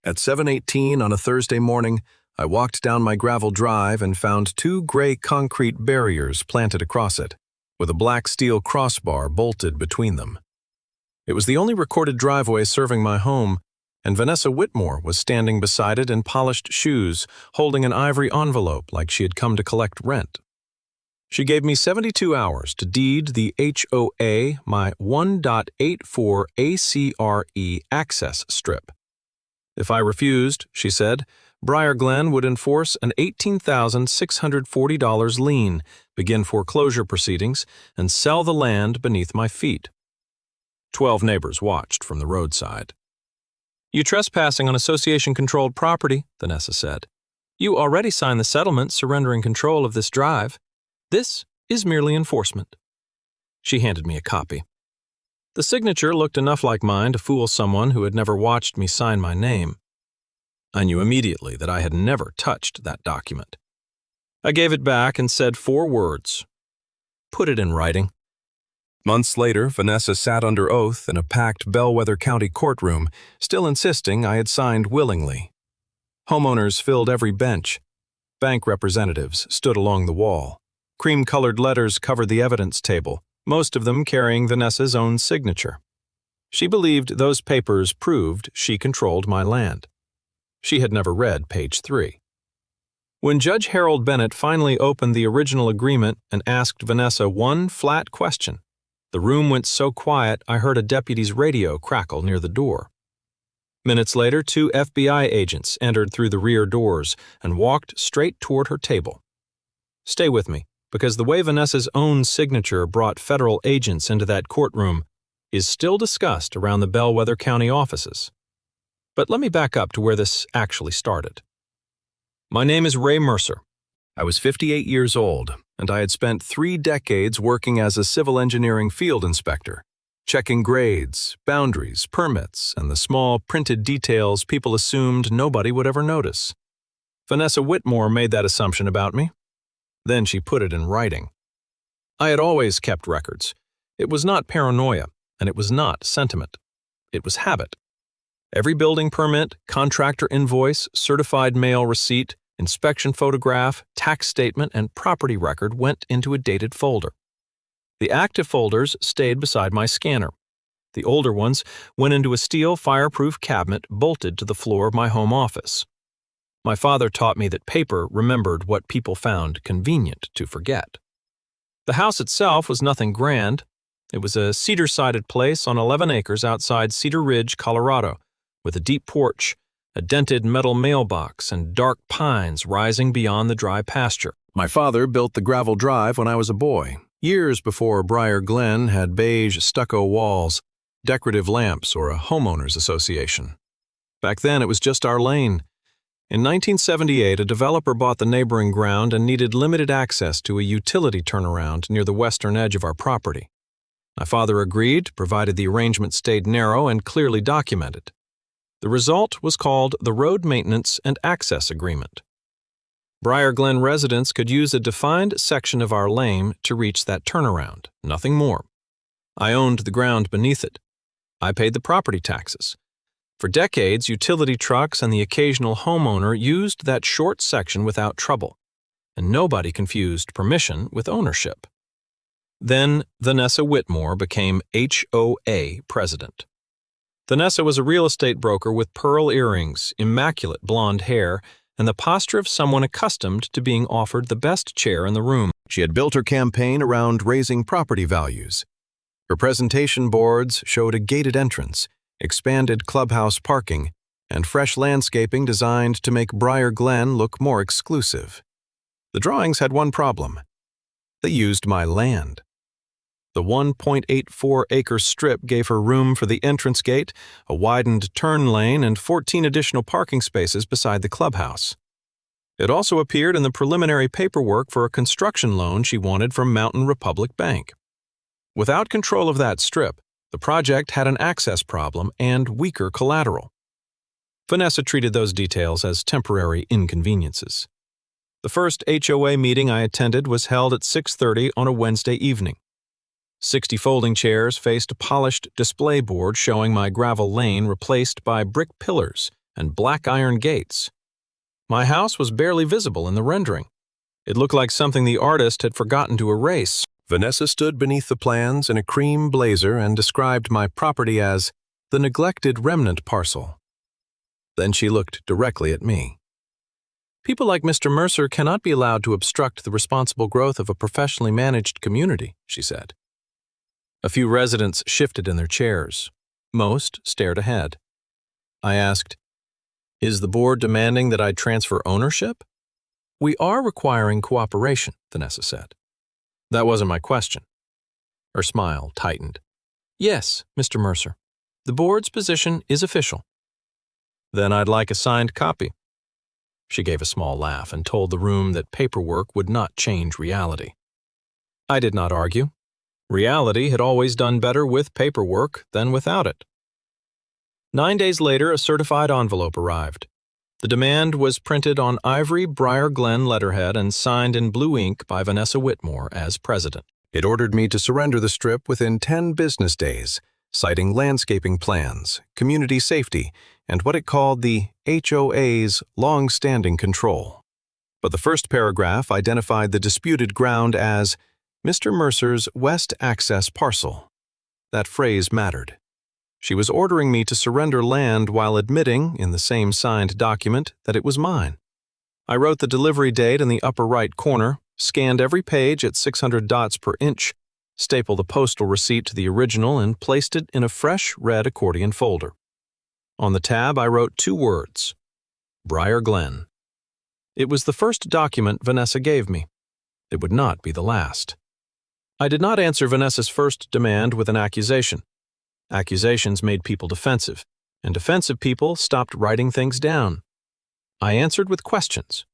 At 7:18 on a Thursday morning, I walked down my gravel drive and found two gray concrete barriers planted across it, with a black steel crossbar bolted between them. It was the only recorded driveway serving my home, and Vanessa Whitmore was standing beside it in polished shoes, holding an ivory envelope like she had come to collect rent. She gave me 72 hours to deed the HOA my 1.84 ACRE access strip. If I refused, she said, Briar Glen would enforce an $18,640 lien, begin foreclosure proceedings, and sell the land beneath my feet. 12 neighbors watched from the roadside. "You trespassing on association-controlled property," Vanessa said. "You already signed the settlement surrendering control of this drive. This is merely enforcement." She handed me a copy. The signature looked enough like mine to fool someone who had never watched me sign my name. I knew immediately that I had never touched that document. I gave it back and said 4 words. "Put it in writing." Months later, Vanessa sat under oath in a packed Bellwether County courtroom, still insisting I had signed willingly. Homeowners filled every bench. Bank representatives stood along the wall. Cream-colored letters covered the evidence table, most of them carrying Vanessa's own signature. She believed those papers proved she controlled my land. She had never read page 3. When Judge Harold Bennett finally opened the original agreement and asked Vanessa one flat question, the room went so quiet I heard a deputy's radio crackle near the door. Minutes later, 2 FBI agents entered through the rear doors and walked straight toward her table. Stay with me, because the way Vanessa's own signature brought federal agents into that courtroom is still discussed around the Bellwether County offices. But let me back up to where this actually started. My name is Ray Mercer. I was 58 years old, and I had spent 3 decades working as a civil engineering field inspector, checking grades, boundaries, permits, and the small printed details people assumed nobody would ever notice. Vanessa Whitmore made that assumption about me. Then she put it in writing. I had always kept records. It was not paranoia, and it was not sentiment. It was habit. Every building permit, contractor invoice, certified mail receipt, inspection photograph, tax statement, and property record went into a dated folder. The active folders stayed beside my scanner. The older ones went into a steel fireproof cabinet bolted to the floor of my home office. My father taught me that paper remembered what people found convenient to forget. The house itself was nothing grand. It was a cedar-sided place on 11 acres outside Cedar Ridge, Colorado, with a deep porch, a dented metal mailbox, and dark pines rising beyond the dry pasture. My father built the gravel drive when I was a boy, years before Briar Glen had beige stucco walls, decorative lamps, or a homeowners association. Back then, it was just our lane. In 1978, a developer bought the neighboring ground and needed limited access to a utility turnaround near the western edge of our property. My father agreed, provided the arrangement stayed narrow and clearly documented. The result was called the Road Maintenance and Access Agreement. Briar Glen residents could use a defined section of our lane to reach that turnaround, nothing more. I owned the ground beneath it. I paid the property taxes. For decades, utility trucks and the occasional homeowner used that short section without trouble, and nobody confused permission with ownership. Then Vanessa Whitmore became HOA president. Vanessa was a real estate broker with pearl earrings, immaculate blonde hair, and the posture of someone accustomed to being offered the best chair in the room. She had built her campaign around raising property values. Her presentation boards showed a gated entrance, expanded clubhouse parking, and fresh landscaping designed to make Briar Glen look more exclusive. The drawings had one problem. They used my land. The 1.84-acre strip gave her room for the entrance gate, a widened turn lane, and 14 additional parking spaces beside the clubhouse. It also appeared in the preliminary paperwork for a construction loan she wanted from Mountain Republic Bank. Without control of that strip, the project had an access problem and weaker collateral. Vanessa treated those details as temporary inconveniences. The first HOA meeting I attended was held at 6:30 on a Wednesday evening. 60 folding chairs faced a polished display board showing my gravel lane replaced by brick pillars and black iron gates. My house was barely visible in the rendering. It looked like something the artist had forgotten to erase. Vanessa stood beneath the plans in a cream blazer and described my property as the neglected remnant parcel. Then she looked directly at me. People like Mr. Mercer cannot be allowed to obstruct the responsible growth of a professionally managed community, she said. A few residents shifted in their chairs. Most stared ahead. I asked, "Is the board demanding that I transfer ownership?" "We are requiring cooperation," Vanessa said. That wasn't my question. Her smile tightened. "Yes, Mr. Mercer. The board's position is official." "Then I'd like a signed copy." She gave a small laugh and told the room that paperwork would not change reality. I did not argue. Reality had always done better with paperwork than without it. 9 days later, a certified envelope arrived. The demand was printed on ivory Briar Glen letterhead and signed in blue ink by Vanessa Whitmore as president. It ordered me to surrender the strip within 10 business days, citing landscaping plans, community safety, and what it called the HOA's long-standing control. But the first paragraph identified the disputed ground as Mr. Mercer's west access parcel. That phrase mattered. She was ordering me to surrender land while admitting, in the same signed document, that it was mine. I wrote the delivery date in the upper right corner, scanned every page at 600 dots per inch, stapled the postal receipt to the original, and placed it in a fresh red accordion folder. On the tab, I wrote 2 words: Briar Glen. It was the first document Vanessa gave me. It would not be the last. I did not answer Vanessa's first demand with an accusation. Accusations made people defensive, and defensive people stopped writing things down. I answered with questions.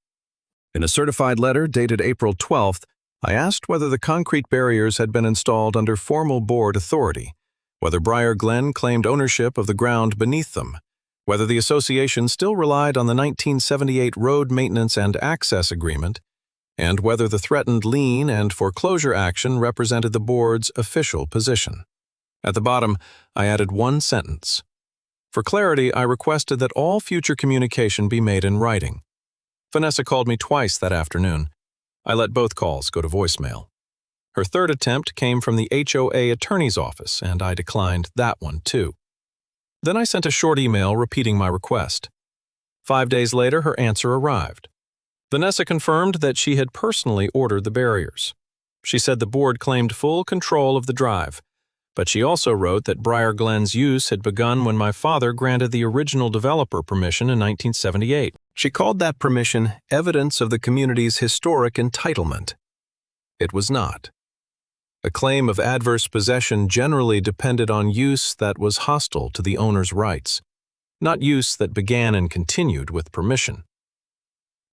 In a certified letter dated April 12th, I asked whether the concrete barriers had been installed under formal board authority, whether Briar Glen claimed ownership of the ground beneath them, whether the association still relied on the 1978 Road Maintenance and Access Agreement, and whether the threatened lien and foreclosure action represented the board's official position. At the bottom, I added 1 sentence. For clarity, I requested that all future communication be made in writing. Vanessa called me twice that afternoon. I let both calls go to voicemail. Her third attempt came from the HOA attorney's office, and I declined that one too. Then I sent a short email repeating my request. 5 days later, her answer arrived. Vanessa confirmed that she had personally ordered the barriers. She said the board claimed full control of the drive, but she also wrote that Briar Glen's use had begun when my father granted the original developer permission in 1978. She called that permission evidence of the community's historic entitlement. It was not. A claim of adverse possession generally depended on use that was hostile to the owner's rights, not use that began and continued with permission.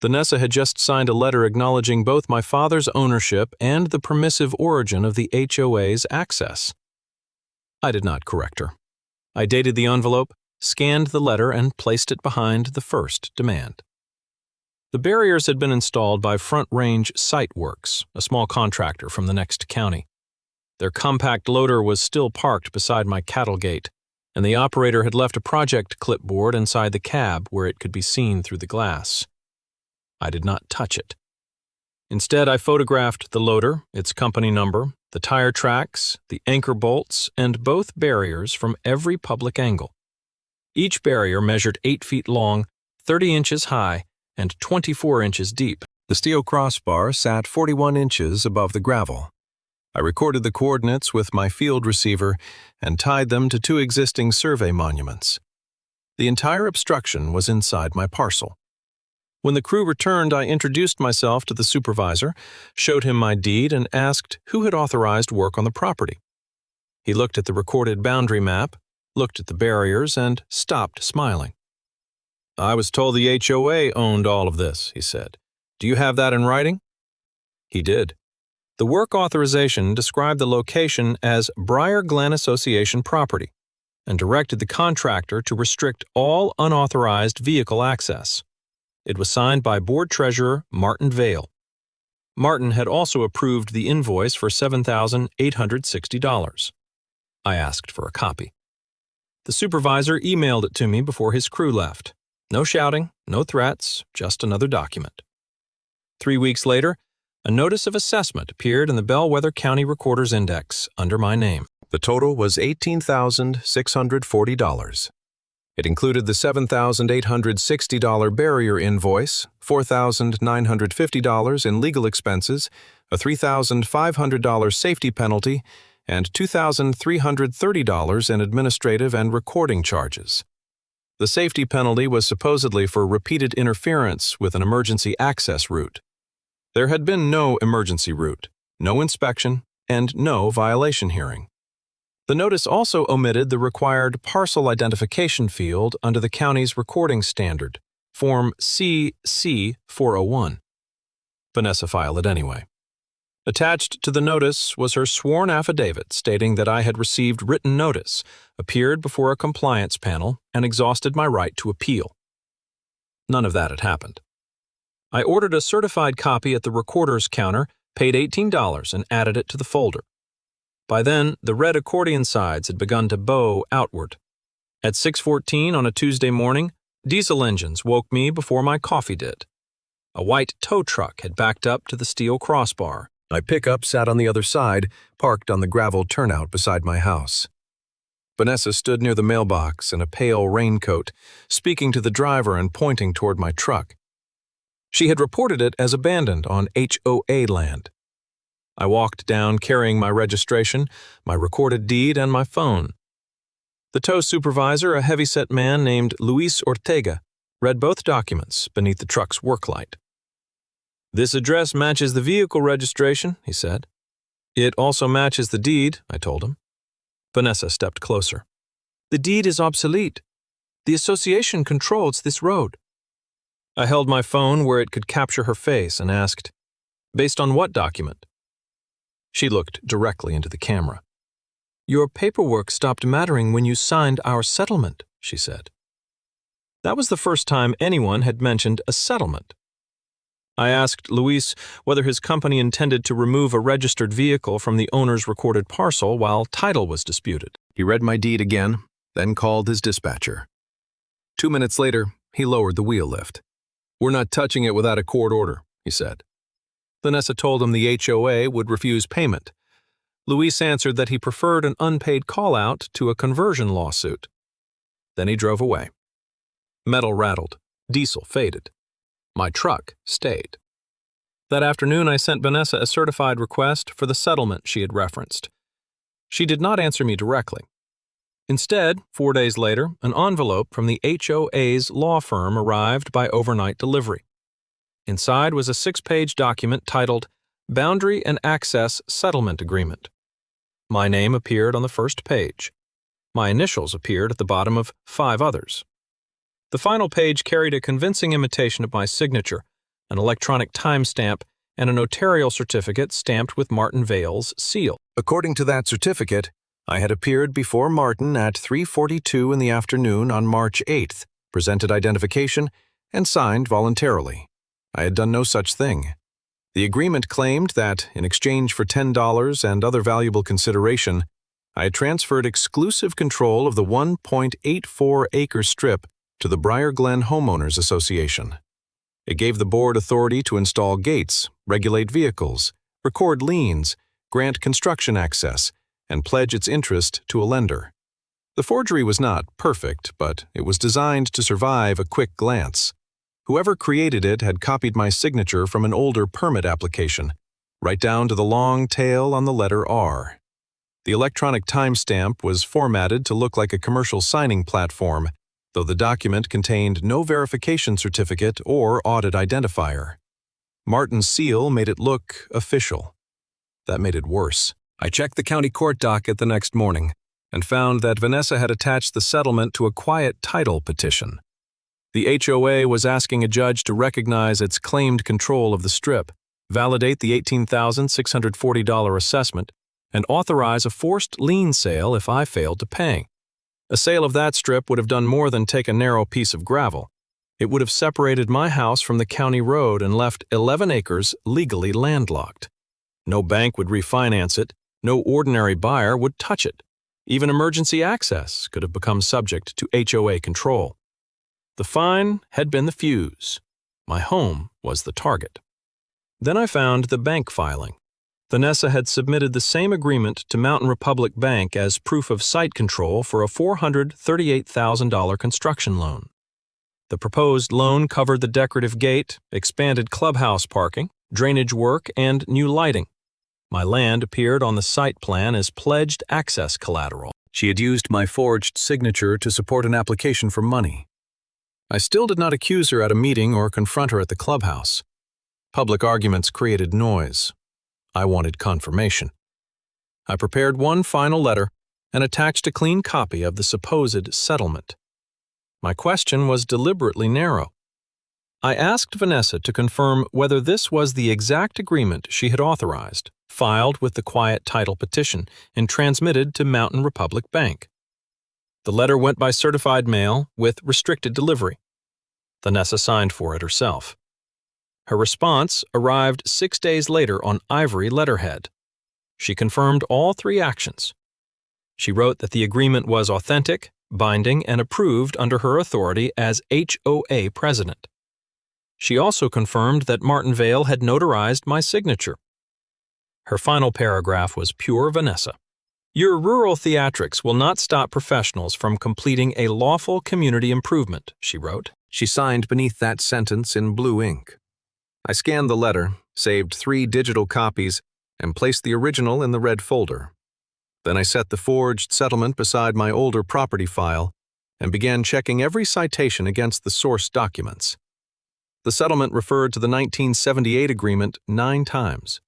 Vanessa had just signed a letter acknowledging both my father's ownership and the permissive origin of the HOA's access. I did not correct her. I dated the envelope, scanned the letter, and placed it behind the first demand. The barriers had been installed by Front Range Site Works, a small contractor from the next county. Their compact loader was still parked beside my cattle gate, and the operator had left a project clipboard inside the cab where it could be seen through the glass. I did not touch it. Instead, I photographed the loader, its company number, the tire tracks, the anchor bolts, and both barriers from every public angle. Each barrier measured 8 feet long, 30 inches high, and 24 inches deep. The steel crossbar sat 41 inches above the gravel. I recorded the coordinates with my field receiver and tied them to 2 existing survey monuments. The entire obstruction was inside my parcel. When the crew returned, I introduced myself to the supervisor, showed him my deed, and asked who had authorized work on the property. He looked at the recorded boundary map, looked at the barriers, and stopped smiling. "I was told the HOA owned all of this," he said. "Do you have that in writing?" He did. The work authorization described the location as Briar Glen Association property and directed the contractor to restrict all unauthorized vehicle access. It was signed by Board Treasurer Martin Vale. Martin had also approved the invoice for $7,860. I asked for a copy. The supervisor emailed it to me before his crew left. No shouting, no threats, just another document. 3 weeks later, a notice of assessment appeared in the Bellwether County Recorder's Index under my name. The total was $18,640. It included the $7,860 barrier invoice, $4,950 in legal expenses, a $3,500 safety penalty, and $2,330 in administrative and recording charges. The safety penalty was supposedly for repeated interference with an emergency access route. There had been no emergency route, no inspection, and no violation hearing. The notice also omitted the required parcel identification field under the county's recording standard, Form CC-401. Vanessa filed it anyway. Attached to the notice was her sworn affidavit stating that I had received written notice, appeared before a compliance panel, and exhausted my right to appeal. None of that had happened. I ordered a certified copy at the recorder's counter, paid $18, and added it to the folder. By then, the red accordion sides had begun to bow outward. At 6:14 on a Tuesday morning, diesel engines woke me before my coffee did. A white tow truck had backed up to the steel crossbar. My pickup sat on the other side, parked on the gravel turnout beside my house. Vanessa stood near the mailbox in a pale raincoat, speaking to the driver and pointing toward my truck. She had reported it as abandoned on HOA land. I walked down carrying my registration, my recorded deed, and my phone. The tow supervisor, a heavyset man named Luis Ortega, read both documents beneath the truck's work light. "This address matches the vehicle registration," he said. "It also matches the deed," I told him. Vanessa stepped closer. "The deed is obsolete. The association controls this road." I held my phone where it could capture her face and asked, "Based on what document?" She looked directly into the camera. "Your paperwork stopped mattering when you signed our settlement," she said. That was the first time anyone had mentioned a settlement. I asked Luis whether his company intended to remove a registered vehicle from the owner's recorded parcel while title was disputed. He read my deed again, then called his dispatcher. 2 minutes later, he lowered the wheel lift. "We're not touching it without a court order," he said. Vanessa told him the HOA would refuse payment. Luis answered that he preferred an unpaid call-out to a conversion lawsuit. Then he drove away. Metal rattled. Diesel faded. My truck stayed. That afternoon, I sent Vanessa a certified request for the settlement she had referenced. She did not answer me directly. Instead, 4 days later, an envelope from the HOA's law firm arrived by overnight delivery. Inside was a 6-page document titled Boundary and Access Settlement Agreement. My name appeared on the first page. My initials appeared at the bottom of 5 others. The final page carried a convincing imitation of my signature, an electronic timestamp, and a notarial certificate stamped with Martin Vale's seal. According to that certificate, I had appeared before Martin at 3:42 in the afternoon on March 8th, presented identification, and signed voluntarily. I had done no such thing. The agreement claimed that, in exchange for $10 and other valuable consideration, I had transferred exclusive control of the 1.84-acre strip to the Briar Glen Homeowners Association. It gave the board authority to install gates, regulate vehicles, record liens, grant construction access, and pledge its interest to a lender. The forgery was not perfect, but it was designed to survive a quick glance. Whoever created it had copied my signature from an older permit application, right down to the long tail on the letter R. The electronic timestamp was formatted to look like a commercial signing platform, though the document contained no verification certificate or audit identifier. Martin's seal made it look official. That made it worse. I checked the county court docket the next morning and found that Vanessa had attached the settlement to a quiet title petition. The HOA was asking a judge to recognize its claimed control of the strip, validate the $18,640 assessment, and authorize a forced lien sale if I failed to pay. A sale of that strip would have done more than take a narrow piece of gravel. It would have separated my house from the county road and left 11 acres legally landlocked. No bank would refinance it. No ordinary buyer would touch it. Even emergency access could have become subject to HOA control. The fine had been the fuse. My home was the target. Then I found the bank filing. Vanessa had submitted the same agreement to Mountain Republic Bank as proof of site control for a $438,000 construction loan. The proposed loan covered the decorative gate, expanded clubhouse parking, drainage work, and new lighting. My land appeared on the site plan as pledged access collateral. She had used my forged signature to support an application for money. I still did not accuse her at a meeting or confront her at the clubhouse. Public arguments created noise. I wanted confirmation. I prepared one final letter and attached a clean copy of the supposed settlement. My question was deliberately narrow. I asked Vanessa to confirm whether this was the exact agreement she had authorized, filed with the quiet title petition, and transmitted to Mountain Republic Bank. The letter went by certified mail with restricted delivery. Vanessa signed for it herself. Her response arrived 6 days later on ivory letterhead. She confirmed all 3 actions. She wrote that the agreement was authentic, binding, and approved under her authority as HOA president. She also confirmed that Martinvale had notarized my signature. Her final paragraph was pure Vanessa. Your rural theatrics will not stop professionals from completing a lawful community improvement, she wrote. She signed beneath that sentence in blue ink. I scanned the letter, saved 3 digital copies, and placed the original in the red folder. Then I set the forged settlement beside my older property file and began checking every citation against the source documents. The settlement referred to the 1978 agreement 9 times.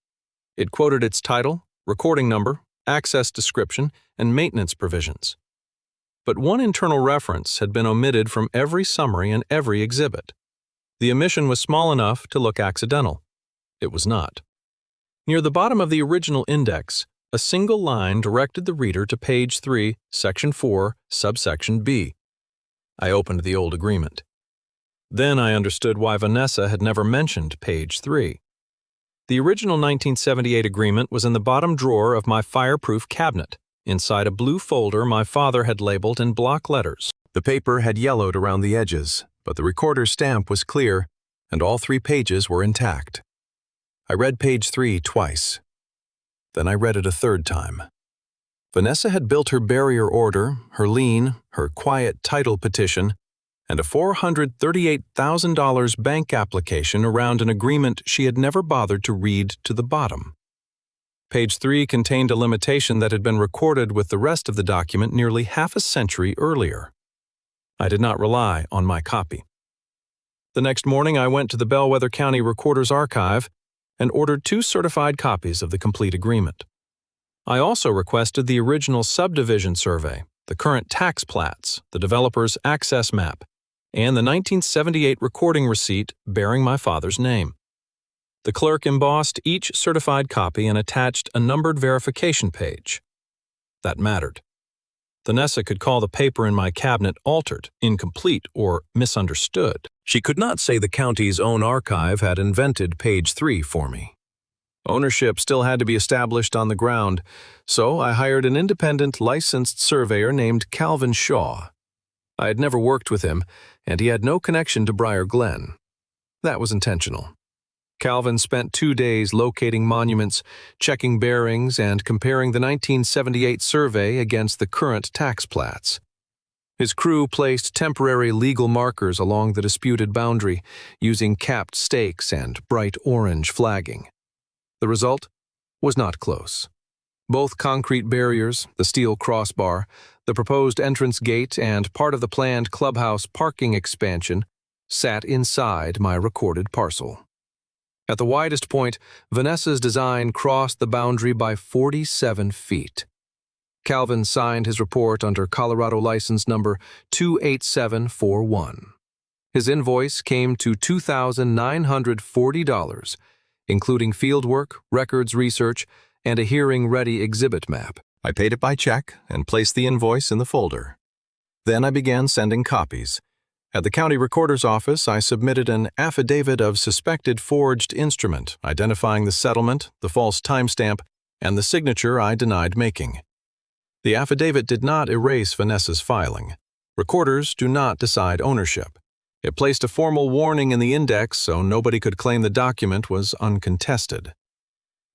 It quoted its title, recording number, access description, and maintenance provisions. But one internal reference had been omitted from every summary and every exhibit. The omission was small enough to look accidental. It was not. Near the bottom of the original index, a single line directed the reader to page 3, section 4, subsection B. I opened the old agreement. Then I understood why Vanessa had never mentioned page 3. The original 1978 agreement was in the bottom drawer of my fireproof cabinet, inside a blue folder my father had labeled in block letters. The paper had yellowed around the edges, but the recorder's stamp was clear, and all 3 pages were intact. I read page 3 twice. Then I read it a 3rd time. Vanessa had built her barrier order, her lien, her quiet title petition, and a $438,000 bank application around an agreement she had never bothered to read to the bottom. Page 3 contained a limitation that had been recorded with the rest of the document nearly half a century earlier. I did not rely on my copy. The next morning I went to the Bellwether County Recorder's Archive and ordered 2 certified copies of the complete agreement. I also requested the original subdivision survey, the current tax plats, the developer's access map, and the 1978 recording receipt bearing my father's name. The clerk embossed each certified copy and attached a numbered verification page. That mattered. Vanessa could call the paper in my cabinet altered, incomplete, or misunderstood. She could not say the county's own archive had invented page 3 for me. Ownership still had to be established on the ground, so I hired an independent licensed surveyor named Calvin Shaw. I had never worked with him, and he had no connection to Briar Glen. That was intentional. Calvin spent 2 days locating monuments, checking bearings, and comparing the 1978 survey against the current tax plats. His crew placed temporary legal markers along the disputed boundary, using capped stakes and bright orange flagging. The result was not close. Both concrete barriers, the steel crossbar, the proposed entrance gate, and part of the planned clubhouse parking expansion sat inside my recorded parcel. At the widest point, Vanessa's design crossed the boundary by 47 feet. Calvin signed his report under Colorado license number 28741. His invoice came to $2,940, including fieldwork, records research, and a hearing-ready exhibit map. I paid it by check and placed the invoice in the folder. Then I began sending copies. At the county recorder's office, I submitted an affidavit of suspected forged instrument identifying the settlement, the false timestamp, and the signature I denied making. The affidavit did not erase Vanessa's filing. Recorders do not decide ownership. It placed a formal warning in the index so nobody could claim the document was uncontested.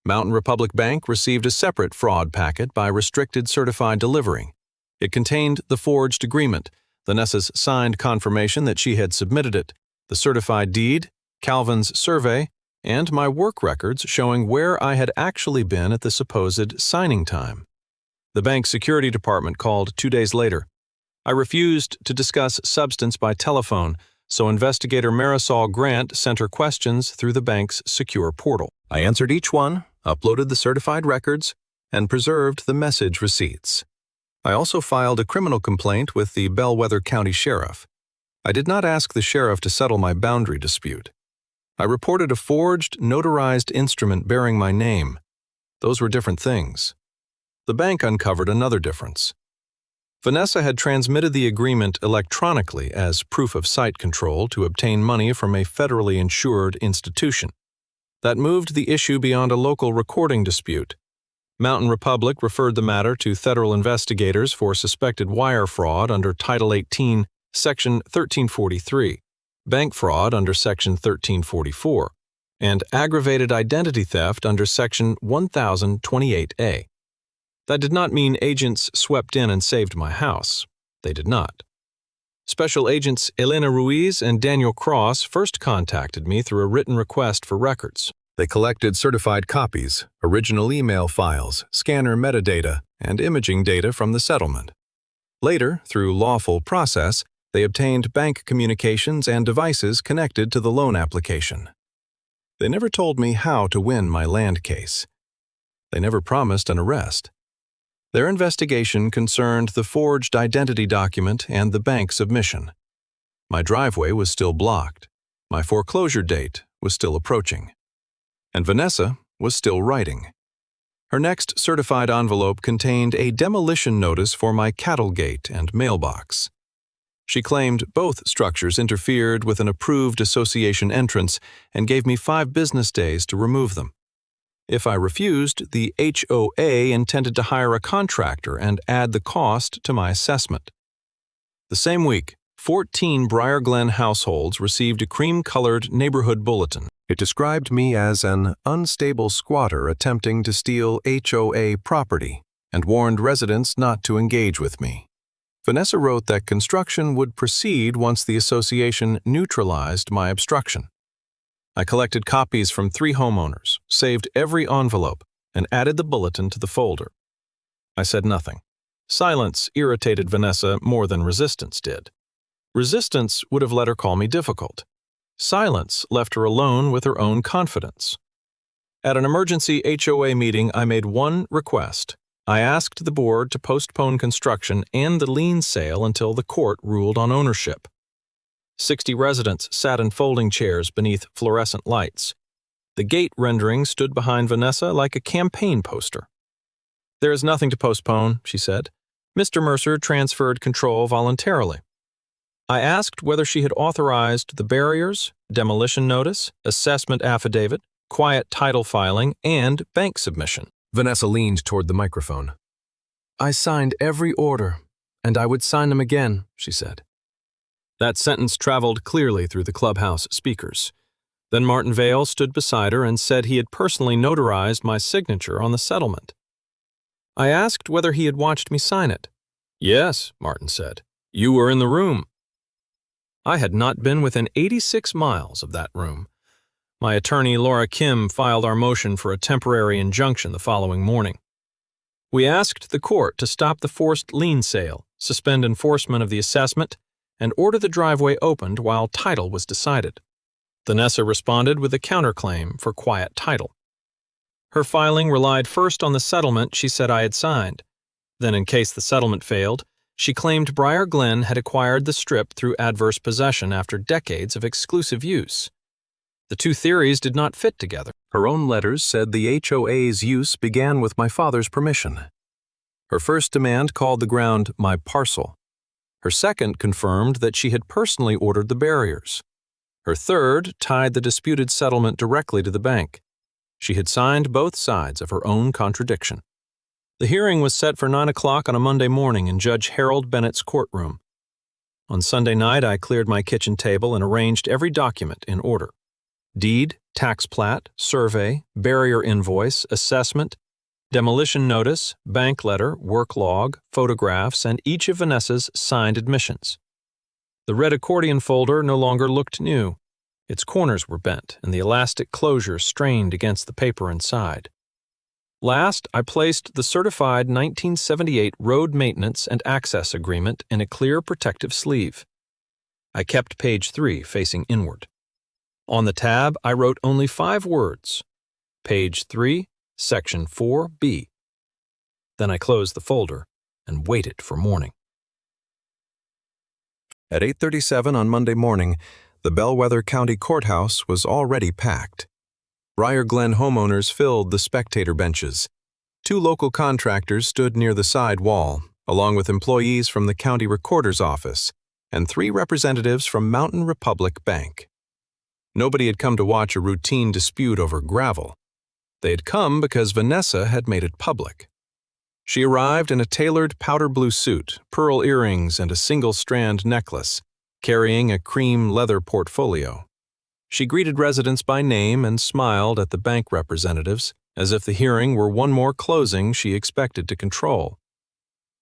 Mountain Republic Bank received a separate fraud packet by restricted certified delivery. It contained the forged agreement, Vanessa's signed confirmation that she had submitted it, the certified deed, Calvin's survey, and my work records showing where I had actually been at the supposed signing time. The bank's security department called 2 days later. I refused to discuss substance by telephone, so investigator Marisol Grant sent her questions through the bank's secure portal. I answered each one, uploaded the certified records, and preserved the message receipts. I also filed a criminal complaint with the Bellwether County Sheriff. I did not ask the sheriff to settle my boundary dispute. I reported a forged, notarized instrument bearing my name. Those were different things. The bank uncovered another difference. Vanessa had transmitted the agreement electronically as proof of site control to obtain money from a federally insured institution. That moved the issue beyond a local recording dispute. Mountain Republic referred the matter to federal investigators for suspected wire fraud under Title 18, Section 1343, bank fraud under Section 1344, and aggravated identity theft under Section 1028A. That did not mean agents swept in and saved my house. They did not. Special agents Elena Ruiz and Daniel Cross first contacted me through a written request for records. They collected certified copies, original email files, scanner metadata, and imaging data from the settlement. Later, through lawful process, they obtained bank communications and devices connected to the loan application. They never told me how to win my land case. They never promised an arrest. Their investigation concerned the forged identity document and the bank submission. My driveway was still blocked. My foreclosure date was still approaching. And Vanessa was still writing. Her next certified envelope contained a demolition notice for my cattle gate and mailbox. She claimed both structures interfered with an approved association entrance and gave me 5 business days to remove them. If I refused, the HOA intended to hire a contractor and add the cost to my assessment. The same week, 14 Briar Glen households received a cream-colored neighborhood bulletin. It described me as an unstable squatter attempting to steal HOA property and warned residents not to engage with me. Vanessa wrote that construction would proceed once the association neutralized my obstruction. I collected copies from 3 homeowners, saved every envelope, and added the bulletin to the folder. I said nothing. Silence irritated Vanessa more than resistance did. Resistance would have let her call me difficult. Silence left her alone with her own confidence. At an emergency HOA meeting, I made one request. I asked the board to postpone construction and the lien sale until the court ruled on ownership. 60 residents sat in folding chairs beneath fluorescent lights. The gate rendering stood behind Vanessa like a campaign poster. "There is nothing to postpone," she said. "Mr. Mercer transferred control voluntarily." I asked whether she had authorized the barriers, demolition notice, assessment affidavit, quiet title filing, and bank submission. Vanessa leaned toward the microphone. "I signed every order, and I would sign them again," she said. That sentence traveled clearly through the clubhouse speakers. Then Martin Vale stood beside her and said he had personally notarized my signature on the settlement. I asked whether he had watched me sign it. "Yes," Martin said. "You were in the room." I had not been within 86 miles of that room. My attorney, Laura Kim, filed our motion for a temporary injunction the following morning. We asked the court to stop the forced lien sale, suspend enforcement of the assessment, and order the driveway opened while title was decided. Vanessa responded with a counterclaim for quiet title. Her filing relied first on the settlement she said I had signed. Then, in case the settlement failed, she claimed Briar Glen had acquired the strip through adverse possession after decades of exclusive use. The two theories did not fit together. Her own letters said the HOA's use began with my father's permission. Her first demand called the ground my parcel. Her second confirmed that she had personally ordered the barriers. Her third tied the disputed settlement directly to the bank. She had signed both sides of her own contradiction. The hearing was set for 9 o'clock on a Monday morning in Judge Harold Bennett's courtroom. On Sunday night, I cleared my kitchen table and arranged every document in order. Deed, tax plat, survey, barrier invoice, assessment, demolition notice, bank letter, work log, photographs, and each of Vanessa's signed admissions. The red accordion folder no longer looked new. Its corners were bent, and the elastic closure strained against the paper inside. Last, I placed the certified 1978 Road Maintenance and Access Agreement in a clear protective sleeve. I kept page 3 facing inward. On the tab, I wrote only 5 words. Page 3, Section 4B. Then I closed the folder and waited for morning. At 8:37 on Monday morning, the Bellwether County Courthouse was already packed. Briar Glen homeowners filled the spectator benches. 2 local contractors stood near the side wall, along with employees from the county recorder's office, and 3 representatives from Mountain Republic Bank. Nobody had come to watch a routine dispute over gravel. They had come because Vanessa had made it public. She arrived in a tailored powder blue suit, pearl earrings, and a single-strand necklace, carrying a cream leather portfolio. She greeted residents by name and smiled at the bank representatives, as if the hearing were one more closing she expected to control.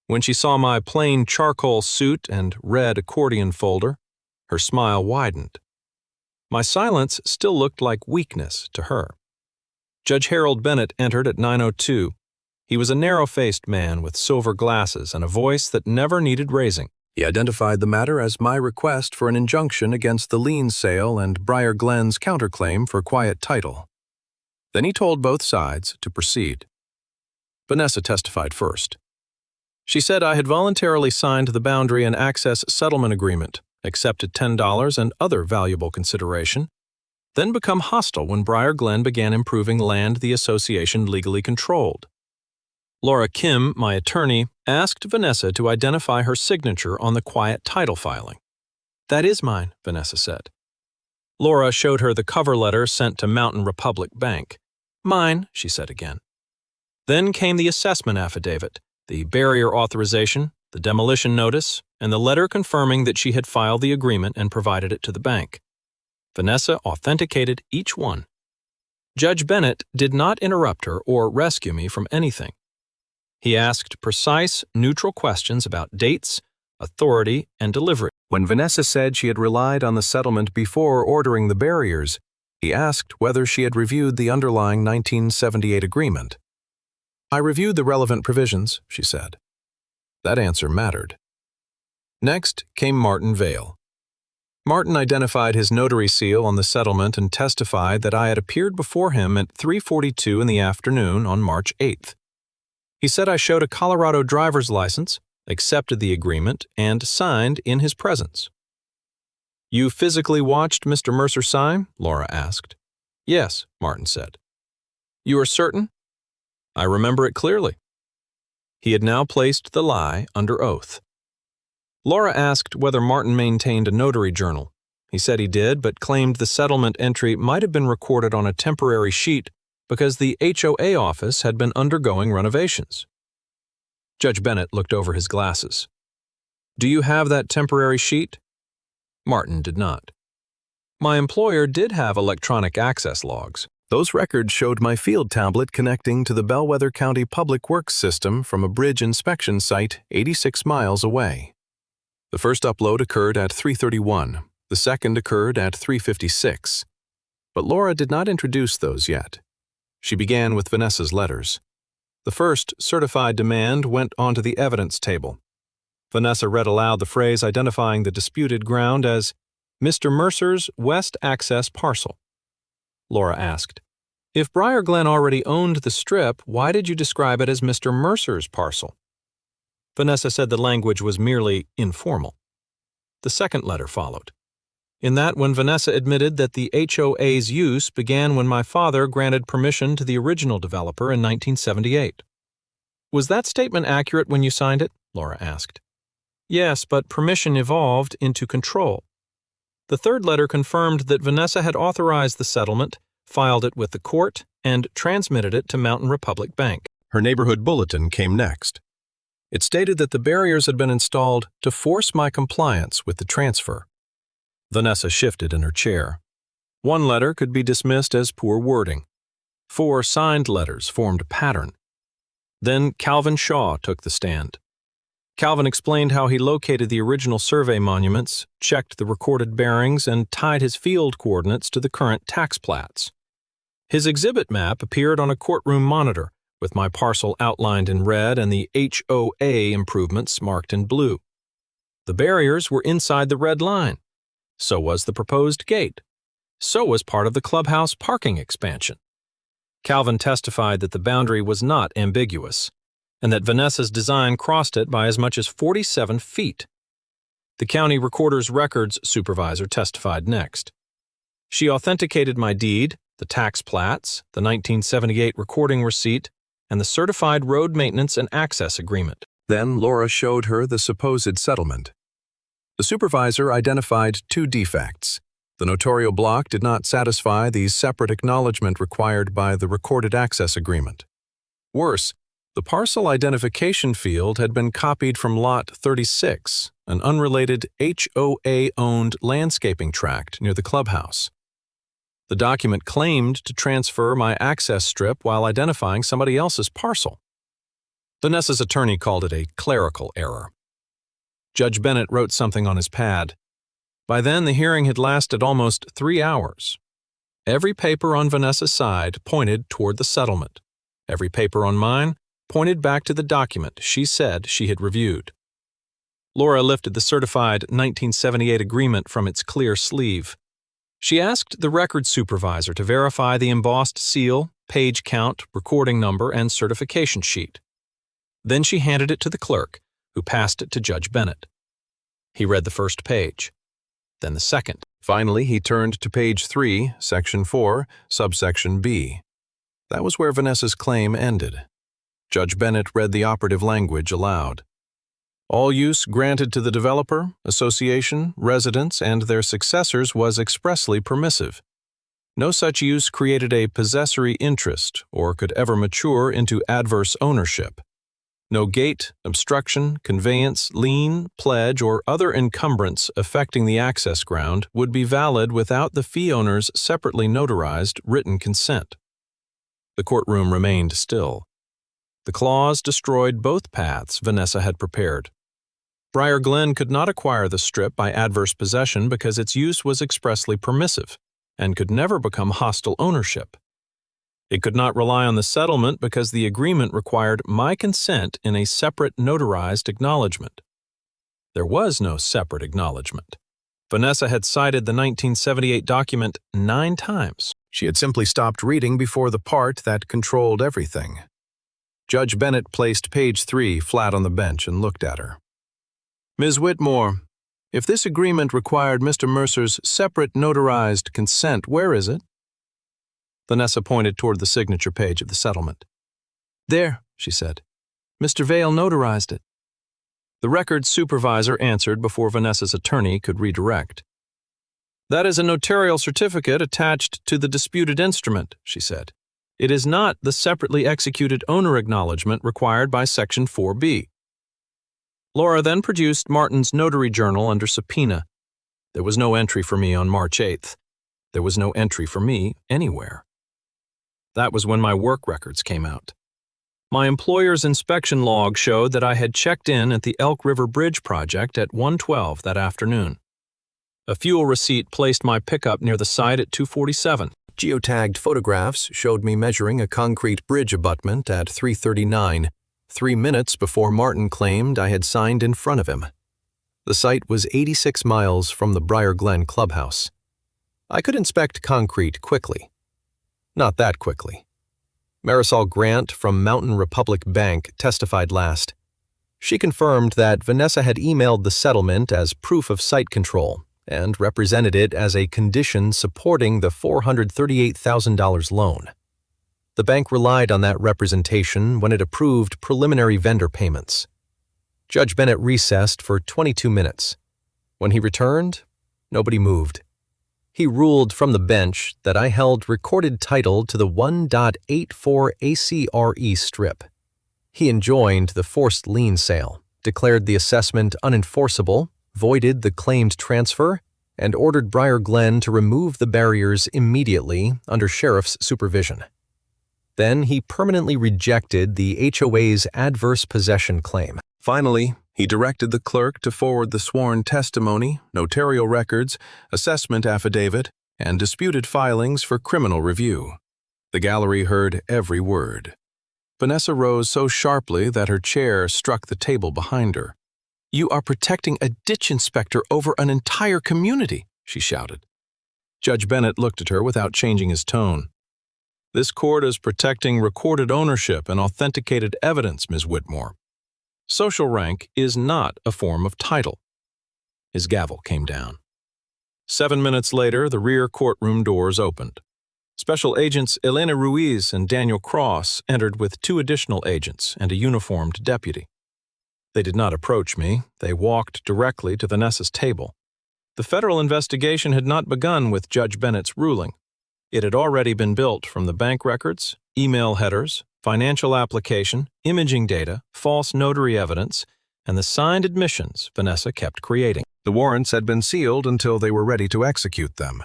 When she saw my plain charcoal suit and red accordion folder, her smile widened. My silence still looked like weakness to her. Judge Harold Bennett entered at 9:02. He was a narrow-faced man with silver glasses and a voice that never needed raising. He identified the matter as my request for an injunction against the lien sale and Briar Glen's counterclaim for quiet title. Then he told both sides to proceed. Vanessa testified first. She said I had voluntarily signed the boundary and access settlement agreement, accepted $10 and other valuable consideration, then become hostile when Briar Glen began improving land the association legally controlled. Laura Kim, my attorney, asked Vanessa to identify her signature on the quiet title filing. "That is mine," Vanessa said. Laura showed her the cover letter sent to Mountain Republic Bank. "Mine," she said again. Then came the assessment affidavit, the barrier authorization, the demolition notice, and the letter confirming that she had filed the agreement and provided it to the bank. Vanessa authenticated each one. Judge Bennett did not interrupt her or rescue me from anything. He asked precise, neutral questions about dates, authority, and delivery. When Vanessa said she had relied on the settlement before ordering the barriers, he asked whether she had reviewed the underlying 1978 agreement. "I reviewed the relevant provisions," she said. That answer mattered. Next came Martin Vale. Martin identified his notary seal on the settlement and testified that I had appeared before him at 3:42 in the afternoon on March 8th. He said I showed a Colorado driver's license, accepted the agreement, and signed in his presence. "You physically watched Mr. Mercer sign?" Laura asked. "Yes," Martin said. "You are certain?" "I remember it clearly." He had now placed the lie under oath. Laura asked whether Martin maintained a notary journal. He said he did, but claimed the settlement entry might have been recorded on a temporary sheet because the HOA office had been undergoing renovations. Judge Bennett looked over his glasses. "Do you have that temporary sheet?" Martin did not. "My employer did have electronic access logs. Those records showed my field tablet connecting to the Bellwether County Public Works system from a bridge inspection site 86 miles away. The first upload occurred at 3:31. The second occurred at 3:56. But Laura did not introduce those yet. She began with Vanessa's letters. The first certified demand went onto the evidence table. Vanessa read aloud the phrase identifying the disputed ground as Mr. Mercer's West Access Parcel. Laura asked, "If Briar Glen already owned the strip, why did you describe it as Mr. Mercer's parcel?" Vanessa said the language was merely informal. The second letter followed. In that one, Vanessa admitted that the HOA's use began when my father granted permission to the original developer in 1978. "Was that statement accurate when you signed it?" Laura asked. "Yes, but permission evolved into control." The third letter confirmed that Vanessa had authorized the settlement, filed it with the court, and transmitted it to Mountain Republic Bank. Her neighborhood bulletin came next. It stated that the barriers had been installed to force my compliance with the transfer. Vanessa shifted in her chair. One letter could be dismissed as poor wording. 4 signed letters formed a pattern. Then Calvin Shaw took the stand. Calvin explained how he located the original survey monuments, checked the recorded bearings, and tied his field coordinates to the current tax plats. His exhibit map appeared on a courtroom monitor, with my parcel outlined in red and the HOA improvements marked in blue. The barriers were inside the red line. So was the proposed gate. So was part of the clubhouse parking expansion. Calvin testified that the boundary was not ambiguous, and that Vanessa's design crossed it by as much as 47 feet. The county recorder's records supervisor testified next. She authenticated my deed, the tax plats, the 1978 recording receipt, and the certified road maintenance and access agreement. Then Laura showed her the supposed settlement. The supervisor identified 2 defects. The notarial block did not satisfy the separate acknowledgement required by the recorded access agreement. Worse, the parcel identification field had been copied from Lot 36, an unrelated HOA-owned landscaping tract near the clubhouse. The document claimed to transfer my access strip while identifying somebody else's parcel. Vanessa's attorney called it a clerical error. Judge Bennett wrote something on his pad. By then, the hearing had lasted almost 3 hours. Every paper on Vanessa's side pointed toward the settlement. Every paper on mine pointed back to the document she said she had reviewed. Laura lifted the certified 1978 agreement from its clear sleeve. She asked the record supervisor to verify the embossed seal, page count, recording number, and certification sheet. Then she handed it to the clerk, who passed it to Judge Bennett. He read the first page, then the second. Finally, he turned to page 3, section 4, subsection B. That was where Vanessa's claim ended. Judge Bennett read the operative language aloud. All use granted to the developer, association, residents, and their successors was expressly permissive. No such use created a possessory interest or could ever mature into adverse ownership. No gate, obstruction, conveyance, lien, pledge, or other encumbrance affecting the access ground would be valid without the fee owner's separately notarized written consent. The courtroom remained still. The clause destroyed both paths Vanessa had prepared. Briar Glen could not acquire the strip by adverse possession because its use was expressly permissive and could never become hostile ownership. It could not rely on the settlement because the agreement required my consent in a separate notarized acknowledgement. There was no separate acknowledgement. Vanessa had cited the 1978 document 9 times. She had simply stopped reading before the part that controlled everything. Judge Bennett placed page 3 flat on the bench and looked at her. Ms. Whitmore, if this agreement required Mr. Mercer's separate notarized consent, where is it? Vanessa pointed toward the signature page of the settlement. There, she said. Mr. Vail notarized it. The records supervisor answered before Vanessa's attorney could redirect. That is a notarial certificate attached to the disputed instrument, she said. It is not the separately executed owner acknowledgement required by Section 4B. Laura then produced Martin's notary journal under subpoena. There was no entry for me on March 8th. There was no entry for me anywhere. That was when my work records came out. My employer's inspection log showed that I had checked in at the Elk River Bridge project at 1:12 that afternoon. A fuel receipt placed my pickup near the site at 2:47. Geotagged photographs showed me measuring a concrete bridge abutment at 3:39, 3 minutes before Martin claimed I had signed in front of him. The site was 86 miles from the Briar Glen clubhouse. I could inspect concrete quickly. Not that quickly. Marisol Grant from Mountain Republic Bank testified last. She confirmed that Vanessa had emailed the settlement as proof of site control and represented it as a condition supporting the $438,000 loan. The bank relied on that representation when it approved preliminary vendor payments. Judge Bennett recessed for 22 minutes. When he returned, nobody moved. He ruled from the bench that I held recorded title to the 1.84 ACRE strip. He enjoined the forced lien sale, declared the assessment unenforceable, voided the claimed transfer, and ordered Briar Glen to remove the barriers immediately under sheriff's supervision. Then he permanently rejected the HOA's adverse possession claim. Finally, he directed the clerk to forward the sworn testimony, notarial records, assessment affidavit, and disputed filings for criminal review. The gallery heard every word. Vanessa rose so sharply that her chair struck the table behind her. "You are protecting a ditch inspector over an entire community," she shouted. Judge Bennett looked at her without changing his tone. "This court is protecting recorded ownership and authenticated evidence, Ms. Whitmore. Social rank is not a form of title." His gavel came down. 7 minutes later, the rear courtroom doors opened. Special Agents Elena Ruiz and Daniel Cross entered with 2 additional agents and a uniformed deputy. They did not approach me. They walked directly to Vanessa's table. The federal investigation had not begun with Judge Bennett's ruling. It had already been built from the bank records, email headers, financial application, imaging data, false notary evidence, and the signed admissions Vanessa kept creating. The warrants had been sealed until they were ready to execute them.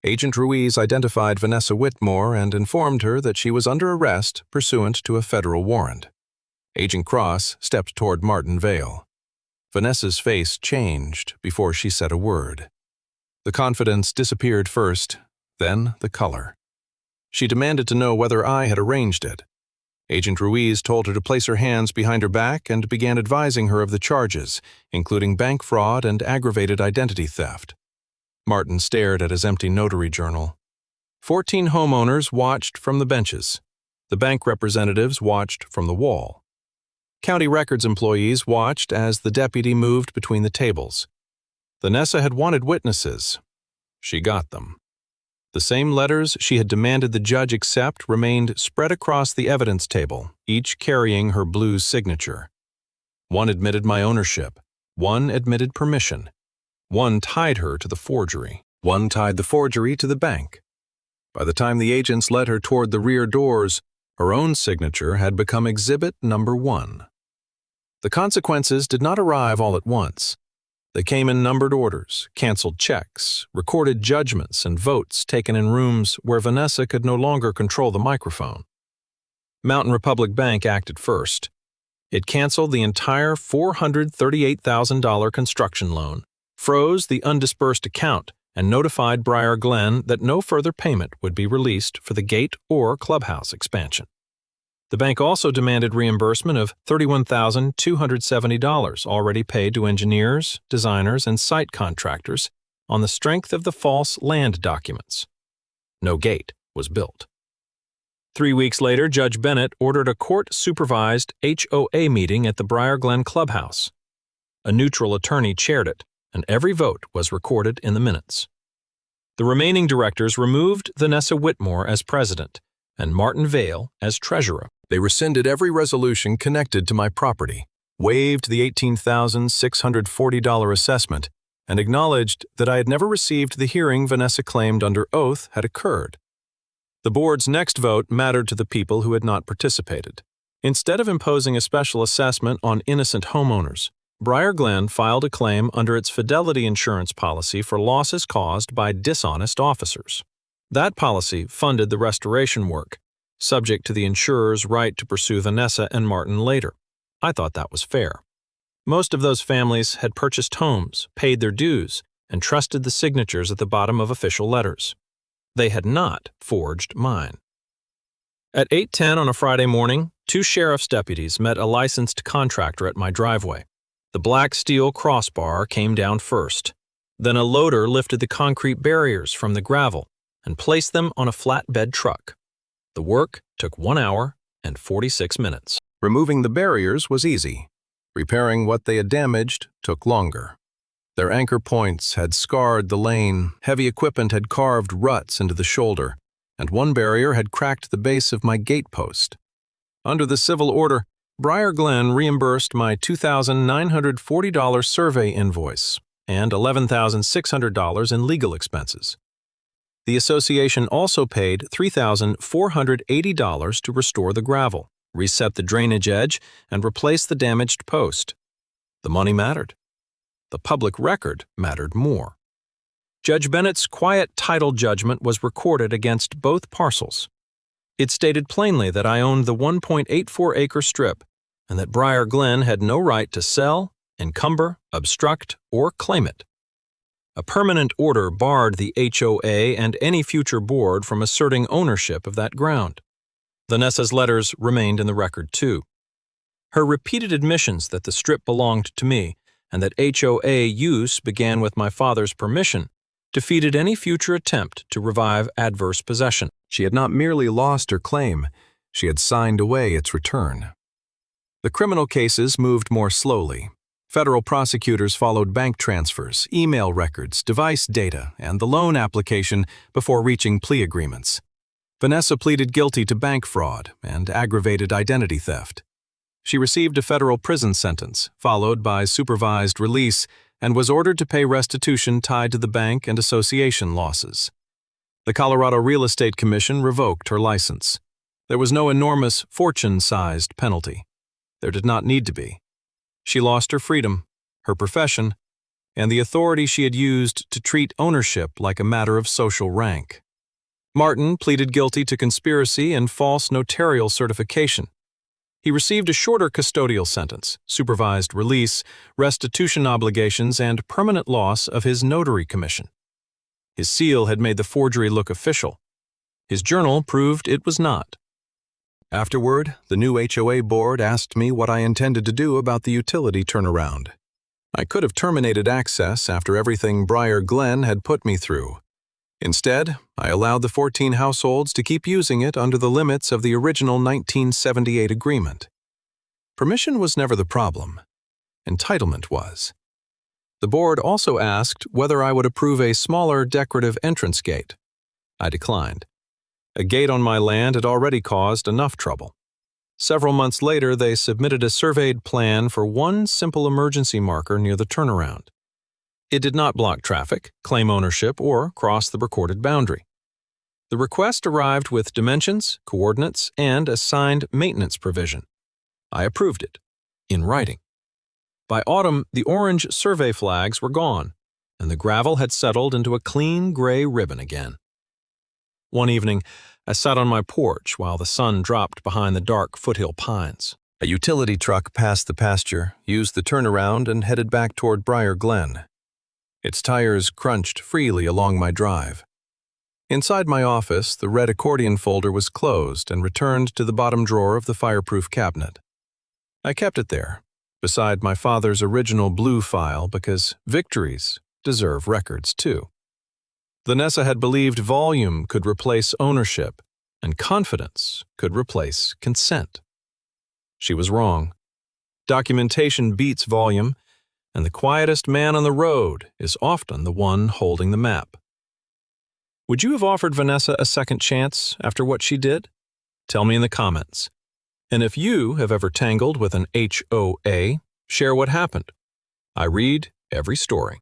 Agent Ruiz identified Vanessa Whitmore and informed her that she was under arrest pursuant to a federal warrant. Agent Cross stepped toward Martin Vale. Vanessa's face changed before she said a word. The confidence disappeared first, then the color. She demanded to know whether I had arranged it. Agent Ruiz told her to place her hands behind her back and began advising her of the charges, including bank fraud and aggravated identity theft. Martin stared at his empty notary journal. 14 homeowners watched from the benches. The bank representatives watched from the wall. County records employees watched as the deputy moved between the tables. Vanessa had wanted witnesses. She got them. The same letters she had demanded the judge accept remained spread across the evidence table, each carrying her blue signature. One admitted my ownership. One admitted permission. One tied her to the forgery. One tied the forgery to the bank. By the time the agents led her toward the rear doors, her own signature had become exhibit number 1. The consequences did not arrive all at once. They came in numbered orders, canceled checks, recorded judgments, and votes taken in rooms where Vanessa could no longer control the microphone. Mountain Republic Bank acted first. It canceled the entire $438,000 construction loan, froze the undisbursed account, and notified Briar Glen that no further payment would be released for the gate or clubhouse expansion. The bank also demanded reimbursement of $31,270 already paid to engineers, designers, and site contractors on the strength of the false land documents. No gate was built. 3 weeks later, Judge Bennett ordered a court-supervised HOA meeting at the Briar Glen clubhouse. A neutral attorney chaired it, and every vote was recorded in the minutes. The remaining directors removed Vanessa Whitmore as president and Martin Vale as treasurer. They rescinded every resolution connected to my property, waived the $18,640 assessment, and acknowledged that I had never received the hearing Vanessa claimed under oath had occurred. The board's next vote mattered to the people who had not participated. Instead of imposing a special assessment on innocent homeowners, Briar Glen filed a claim under its fidelity insurance policy for losses caused by dishonest officers. That policy funded the restoration work, subject to the insurer's right to pursue Vanessa and Martin later. I thought that was fair. Most of those families had purchased homes, paid their dues, and trusted the signatures at the bottom of official letters. They had not forged mine. At 8:10 on a Friday morning, 2 sheriff's deputies met a licensed contractor at my driveway. The black steel crossbar came down first. Then a loader lifted the concrete barriers from the gravel and placed them on a flatbed truck. The work took 1 hour and 46 minutes. Removing the barriers was easy. Repairing what they had damaged took longer. Their anchor points had scarred the lane, heavy equipment had carved ruts into the shoulder, and one barrier had cracked the base of my gate post. Under the civil order, Briar Glen reimbursed my $2,940 survey invoice and $11,600 in legal expenses. The association also paid $3,480 to restore the gravel, reset the drainage edge, and replace the damaged post. The money mattered. The public record mattered more. Judge Bennett's quiet title judgment was recorded against both parcels. It stated plainly that I owned the 1.84-acre strip and that Briar Glen had no right to sell, encumber, obstruct, or claim it. A permanent order barred the HOA and any future board from asserting ownership of that ground. Vanessa's letters remained in the record, too. Her repeated admissions that the strip belonged to me and that HOA use began with my father's permission defeated any future attempt to revive adverse possession. She had not merely lost her claim, she had signed away its return. The criminal cases moved more slowly. Federal prosecutors followed bank transfers, email records, device data, and the loan application before reaching plea agreements. Vanessa pleaded guilty to bank fraud and aggravated identity theft. She received a federal prison sentence, followed by supervised release, and was ordered to pay restitution tied to the bank and association losses. The Colorado Real Estate Commission revoked her license. There was no enormous, fortune-sized penalty. There did not need to be. She lost her freedom, her profession, and the authority she had used to treat ownership like a matter of social rank. Martin pleaded guilty to conspiracy and false notarial certification. He received a shorter custodial sentence, supervised release, restitution obligations, and permanent loss of his notary commission. His seal had made the forgery look official. His journal proved it was not. Afterward, the new HOA board asked me what I intended to do about the utility turnaround. I could have terminated access after everything Briar Glen had put me through. Instead, I allowed the 14 households to keep using it under the limits of the original 1978 agreement. Permission was never the problem. Entitlement was. The board also asked whether I would approve a smaller decorative entrance gate. I declined. A gate on my land had already caused enough trouble. Several months later, they submitted a surveyed plan for one simple emergency marker near the turnaround. It did not block traffic, claim ownership, or cross the recorded boundary. The request arrived with dimensions, coordinates, and a signed maintenance provision. I approved it, in writing. By autumn, the orange survey flags were gone, and the gravel had settled into a clean gray ribbon again. One evening, I sat on my porch while the sun dropped behind the dark foothill pines. A utility truck passed the pasture, used the turnaround, and headed back toward Briar Glen. Its tires crunched freely along my drive. Inside my office, the red accordion folder was closed and returned to the bottom drawer of the fireproof cabinet. I kept it there, beside my father's original blue file, because victories deserve records too. Vanessa had believed volume could replace ownership, and confidence could replace consent. She was wrong. Documentation beats volume, and the quietest man on the road is often the one holding the map. Would you have offered Vanessa a second chance after what she did? Tell me in the comments. And if you have ever tangled with an HOA, share what happened. I read every story.